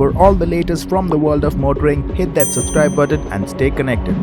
For all the latest from the world of motoring, hit that subscribe button and stay connected.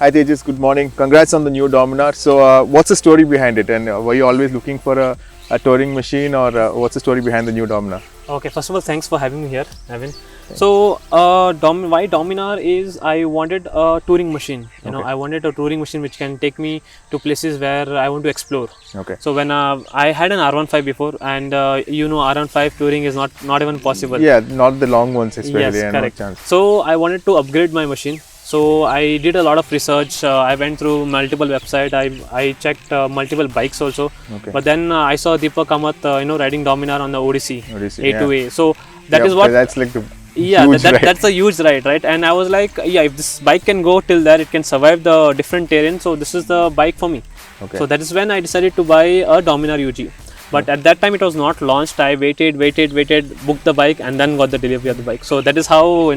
Hi Tejas, good morning. Congrats on the new Dominar. So what's the story behind it, and were you always looking for a touring machine, or what's the story behind the new Dominar? Okay, first of all, thanks for having me here, Evan. So why Dominar is I wanted a touring machine. I wanted a touring machine which can take me to places where I want to explore. Okay. So when I had an R15 before, and R15 touring is not even possible. Yeah, not the long ones especially. Yes, correct. No chance. So I wanted to upgrade my machine. So I did a lot of research. I went through multiple websites. I checked multiple bikes also. Okay. But then I saw Deepak Kamath, riding Dominar on the Odyssey A2A. Yeah. So that is what. That's like the that's a huge ride, right? And I was like, if this bike can go till there, it can survive the different terrain. So this is the bike for me. Okay. So that is when I decided to buy a Dominar UG. But at that time it was not launched. I waited, booked the bike, and then got the delivery of the bike. So that is how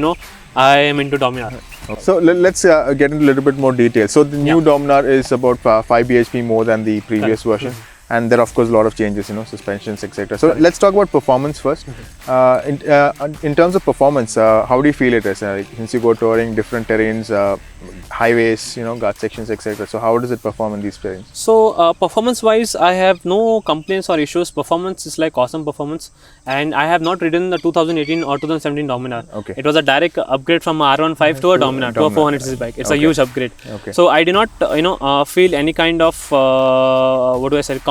I am into Dominar. So let's get into a little bit more detail. So the new Dominar is about 5 bhp more than the previous version. And there are of course a lot of changes, suspensions, etc. So let's talk about performance first. In terms of performance, how do you feel it is? Since you go touring different terrains, highways, guard sections, etc. So how does it perform in these terrains? So performance wise, I have no complaints or issues. Performance is like awesome performance, and I have not ridden the 2018 or 2017 Dominar. Okay. It was a direct upgrade from R15 to a Dominar, to a 400cc bike. It's a huge upgrade. Okay. So I did not feel any kind of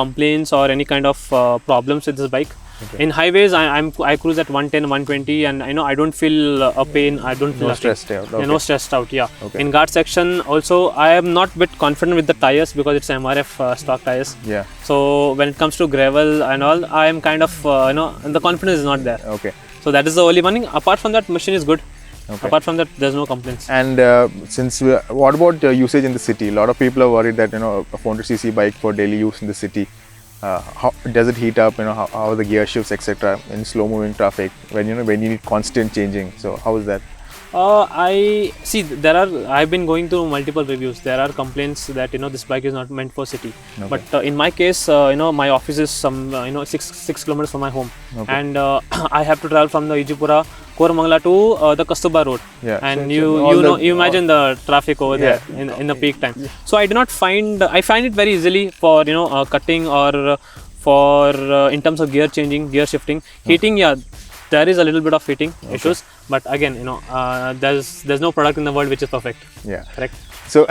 complaints or any kind of problems with this bike. Okay. In highways, I cruise at 110, 120, and I don't feel a pain. I don't feel stressed out. Okay. No stressed out. Yeah. Okay. In guard section also, I am not bit confident with the tires because it's MRF stock tires. Yeah. So when it comes to gravel and all, I am kind of the confidence is not there. Okay. So that is the only one thing. Apart from that, machine is good. Okay. Apart from that, there's no complaints. And what about usage in the city? A lot of people are worried that a 400cc bike for daily use in the city. How does it heat up? How are the gear shifts, etc. in slow moving traffic when you need constant changing? So how is that? I see I've been going through multiple reviews. There are complaints that this bike is not meant for city. Okay. But in my case, my office is some 6 kilometers from my home. Okay. And I have to travel from the Ijipura Koramangala to the Kastuba road. Yeah. And so you imagine the traffic over there in the peak time. Yeah. So I find it very easily for cutting or for in terms of gear changing, gear shifting, heating. Yeah, there is a little bit of heating issues, but again, there's no product in the world which is perfect. Yeah. Correct. So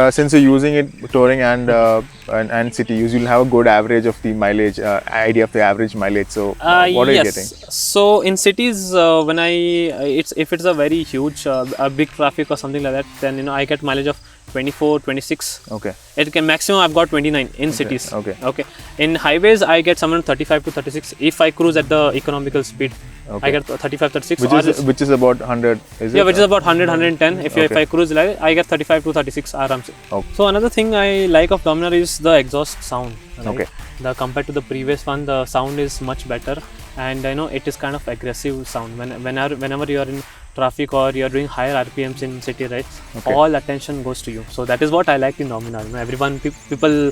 since you're using it touring and city use, you'll have a good average of the mileage, idea of the average mileage. So what are you getting? So in cities, if it's a very huge, a big traffic or something like that, then I get mileage of 24, 26. Okay. It can maximum I've got 29 in cities. Okay. Okay. In highways, I get somewhere 35 to 36 if I cruise at the economical speed. Okay. I get 35, 36. Which is about 100, is it? Yeah, which is about 100, 110. If I cruise, I get 35 to 36 RMC. Okay. So another thing I like of Dominar is the exhaust sound. Right? Okay. Compared to the previous one, the sound is much better, and it is kind of aggressive sound. Whenever you are in traffic or you are doing higher RPMs in city rides, all attention goes to you. So that is what I like in Dominar. Everyone, people,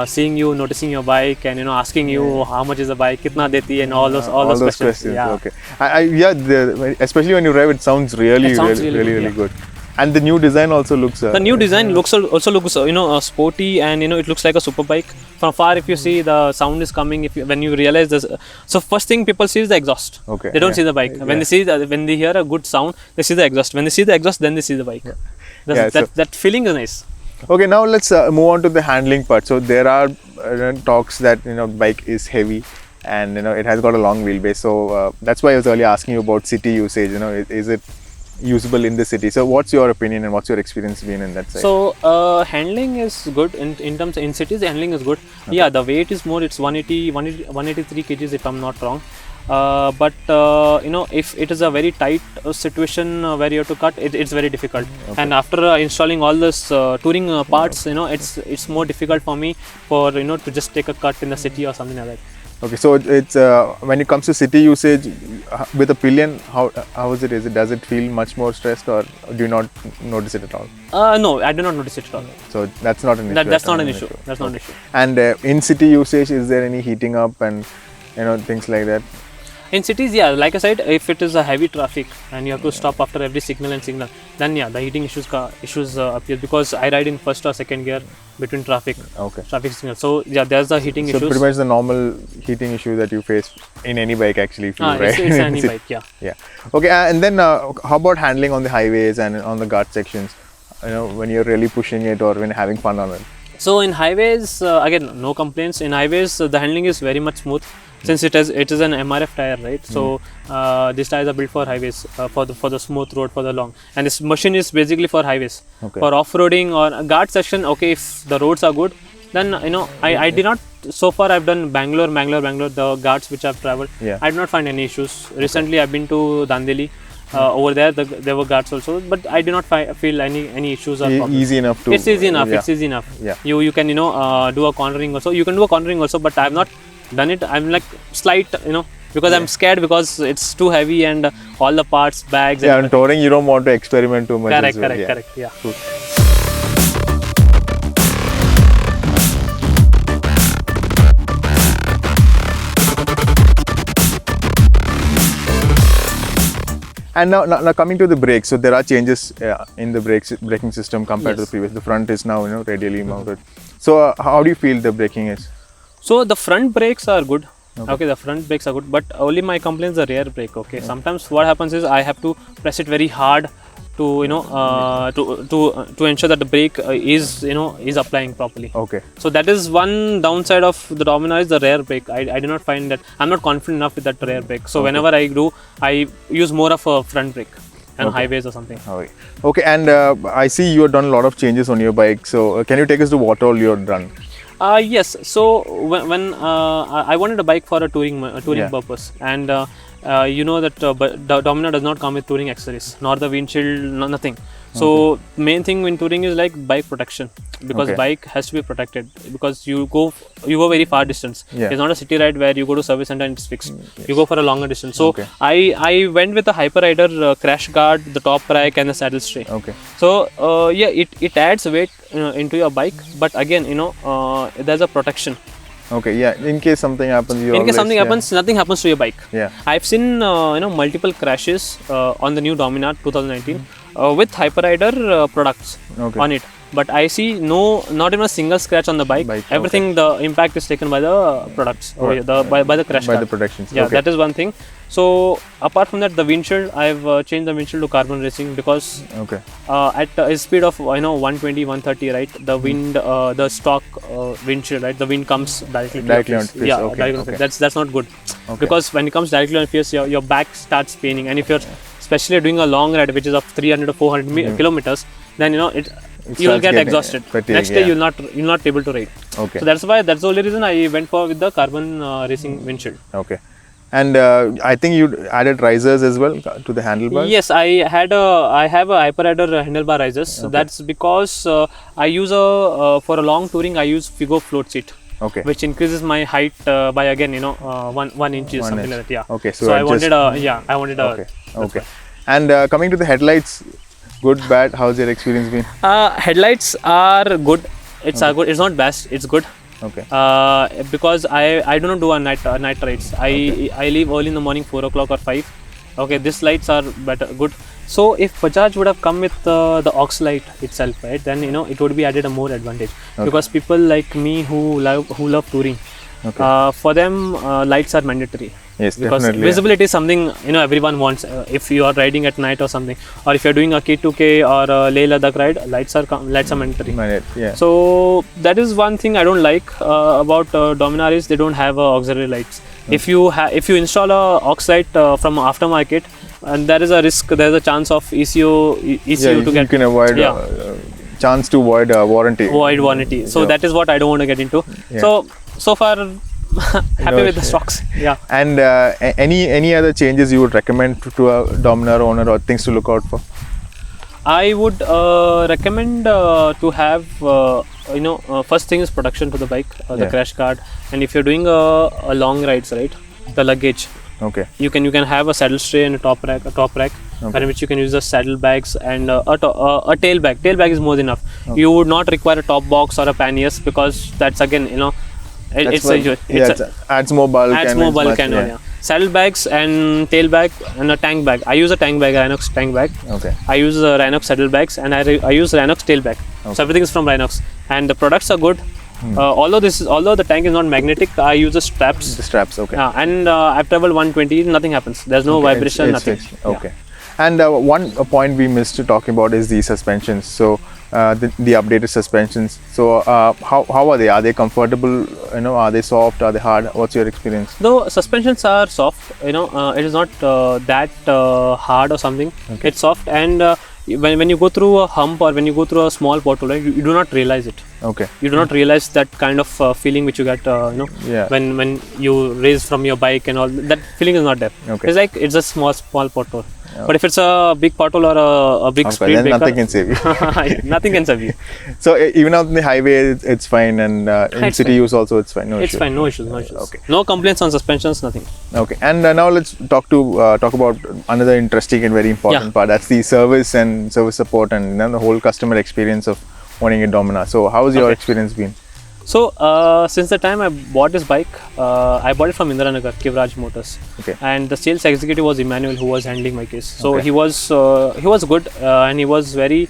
seeing you, noticing your bike, and asking you how much is the bike, kitna deti, and all those questions. Yeah. Okay. Especially when you drive, it sounds really good. And the new design also looks. The new design also looks sporty, and it looks like a super bike. From far, if you see the sound is coming, when you realize this, so first thing people see is the exhaust. Okay. They don't see the bike. When they hear a good sound, they see the exhaust. When they see the exhaust, then they see the bike. Yeah. That feeling is nice. Okay, now let's move on to the handling part. So there are talks that bike is heavy, and it has got a long wheelbase. So that's why I was earlier asking you about city usage. Is it usable in the city? So what's your opinion and what's your experience been in that side? So handling is good in terms of in cities. The handling is good. Okay. Yeah, the weight is more. It's 183 kgs if I'm not wrong. but if it is a very tight situation where you have to cut, it's very difficult. And after installing all this touring parts, it's more difficult for me to just take a cut in the city or something like that. Okay, so it's when it comes to city usage with a pillion, how is it? Does it feel much more stressed, or do you not notice it at all? No, I do not notice it at all. So that's not an issue. That's not an issue. That's not an issue. And in city usage, is there any heating up and things like that? In cities, yeah, like I said, if it is a heavy traffic and you have to stop after every signal, then yeah, the heating issues appear, because I ride in first or second gear between traffic signals. So yeah, there's the heating issues. So pretty much the normal heating issue that you face in any bike actually, if you right? It's any bike, yeah. Yeah. Okay, and then how about handling on the highways and on the guard sections? When you're really pushing it or when having fun on it. So in highways, again, no complaints. In highways, the handling is very much smooth, since it is an MRF tire, right? So these tires are built for highways, for the smooth road, for the long. And this machine is basically for highways. Okay. For off-roading or guard section, okay, if the roads are good, then I did not. So far, I've done Bangalore, the guards which I've traveled. Yeah. I did not find any issues. Recently, I've been to Dandeli. Over there, there were guards also, but I do not feel any issues or problems. Easy enough to. It's easy enough. Yeah. It's easy enough. Yeah. You can do a cornering also. You can do a cornering also, but I have not done it. I'm like slight, because I'm scared, because it's too heavy and all the parts, bags. Yeah, and touring, you don't want to experiment too much. Correct. Yeah. Cool. And now coming to the brakes, so there are changes in the braking system compared to the previous. The front is now radially mounted. So how do you feel the braking is? So the front brakes are good. Okay, the front brakes are good, but only my complaint is the rear brake. Okay, sometimes what happens is I have to press it very hard to to ensure that the brake is applying properly. Okay. So that is one downside of the Dominar, is the rear brake. I do not find that I'm not confident enough with that rear brake. So whenever I use more of a front brake and highways or something. Okay, and I see you have done a lot of changes on your bike. So can you take us to what all you have done? Yes. So when I wanted a bike for a touring purpose, and that Dominar does not come with touring accessories, nor the windshield, nothing. So main thing in touring is like bike protection, because bike has to be protected, because you go very far distance. It's not a city ride where you go to service center and it's fixed. You go for a longer distance. So I went with a Hyper Rider crash guard, the top rack and the saddle tray. So it adds weight into your bike, but again there's a protection. In case something happens, nothing happens to your bike. I've seen multiple crashes on the new Dominar 2019 with Hyper Rider products on it, but I see not even a single scratch on the bike. Everything, the impact is taken by the products, by the crash guard. The protections. That is one thing. So apart from that, the windshield, I've changed the windshield to carbon racing, because at a speed of 120, 130, right, the wind, the stock windshield, right, the wind comes directly on face. Directly on face. That's not good, because when it comes directly on face, your back starts paining, and if you're especially doing a long ride which is of 300 to 400 kilometers, then you will get exhausted. Next day you'll not able to ride. So that's the only reason I went with the carbon racing windshield. And I think you added risers as well to the handlebars. Yes, I have a Hyper Rider handlebar risers. So that's because I use for a long touring I use Figo float seat. Which increases my height by again 1 inch or something like that. So I wanted a And coming to the headlights, good, bad, how's your experience been? Headlights are good. It's good. It's not best. It's good. Because I do not do a night rides. I leave early in the morning, 4 o'clock or 5. These lights are good. So if Bajaj would have come with the aux light itself, right, then it would be added a more advantage, because people like me who love touring, for them lights are mandatory. Yes, because definitely. Visibility is something everyone wants. If you are riding at night or something, or if you are doing a K2K or a Leh Ladakh ride, lights are mandatory. So that is one thing I don't like about Dominar, is they don't have auxiliary lights. If you install a aux light from aftermarket, and there is a risk, there is a chance of ECU to get. You can avoid chance to void warranty. So that is what I don't want to get into. So far happy with the stocks. Yeah. And any other changes you would recommend to a Dominar owner, or things to look out for? I would recommend to have first thing is protection to the bike, the crash guard, and if you're doing a long rides, right, the luggage. Okay. You can have a saddle tray and a top rack, in which you can use the saddle bags and a tail bag. Tail bag is more than enough. Okay. You would not require a top box or a panniers, because that's again adds more bulk. Yeah. Saddle bags and tail bag and a tank bag. I use a tank bag, Rhinox tank bag. Okay. I use Rhinox saddle bags, and I use Rhinox tail bag. Okay. So everything is from Rhinox, and the products are good. Although the tank is not magnetic, I use the straps. The straps, okay. And I've traveled 120, nothing happens. There's no vibration, nothing. Okay. And one point we missed talking about is the suspensions. So the updated suspensions. So how are they? Are they comfortable? Are they soft? Are they hard? What's your experience? Though suspensions are soft, it is not that hard or something. Okay. It's soft, and when you go through a hump or when you go through a small pothole, right, you do not realize it. Okay. You do not realize that kind of feeling which you get, when you raise from your bike and all. That feeling is not there. Okay. It's like it's a small pothole. But if it's a big pothole or a big speed breaker, nothing can save you. Nothing can save you. So even on the highway, it's fine, and in city use also, it's fine. It's fine. No issues. Okay. No complaints on suspensions. Nothing. Okay. And now let's talk about another interesting and very important part. That's the service and service support, and the whole customer experience of owning a Dominar. So how has your experience been? So since the time I bought this bike, I bought it from Indiranagar, Kivraj Motors. Okay. And the sales executive was Emmanuel, who was handling my case. So he was good, and he was very,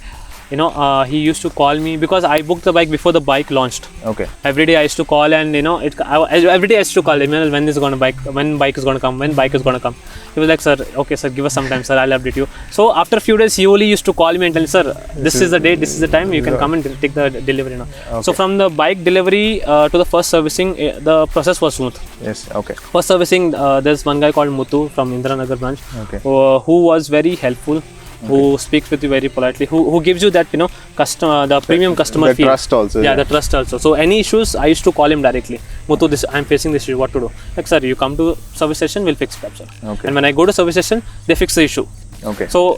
he used to call me because I booked the bike before the bike launched. Okay. Every day I used to call, and every day I used to call Emmanuel, when bike is going to come, when bike is going to come. He was like, sir, okay sir, give us some time, sir, I'll update you. So after a few days, he only used to call me and tell me, sir, this is the date, this is the time, you can come and take the delivery now. Okay. So from the bike delivery to the first servicing, the process was smooth. Yes. Okay. First servicing, there's one guy called Muthu from Indiranagar branch, who was very helpful. Who speaks with you very politely, who gives you that the premium customer feel. Trust also. The trust also. So any issues, I used to call him directly. Muthu, I'm facing this issue, what to do? Like, sir, you come to service station, we'll fix it up, sir. Okay. And when I go to service station, they fix the issue. Okay. So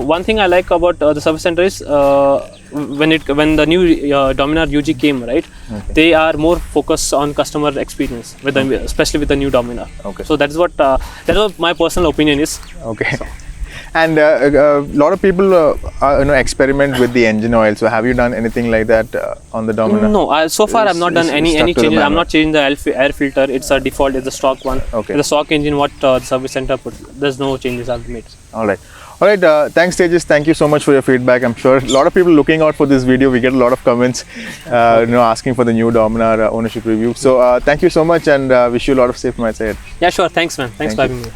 one thing I like about the service center is when the new Dominar UG came, right? Okay. They are more focused on customer experience with especially with the new Dominar. Okay. So that's what my personal opinion is. Okay. So. And a lot of people experiment with the engine oil. So have you done anything like that on the Dominar? No, so far I've not done any changes. I'm not changing the air filter. It's a default. It's a stock one. Okay. The stock engine what the service center put. There's no changes I've made. All right. Thanks Tejas. Thank you so much for your feedback. I'm sure a lot of people looking out for this video. We get a lot of comments, asking for the new Dominar ownership review. So thank you so much, and wish you a lot of safe miles ahead. Yeah, sure. Thanks, man. Thanks for having me.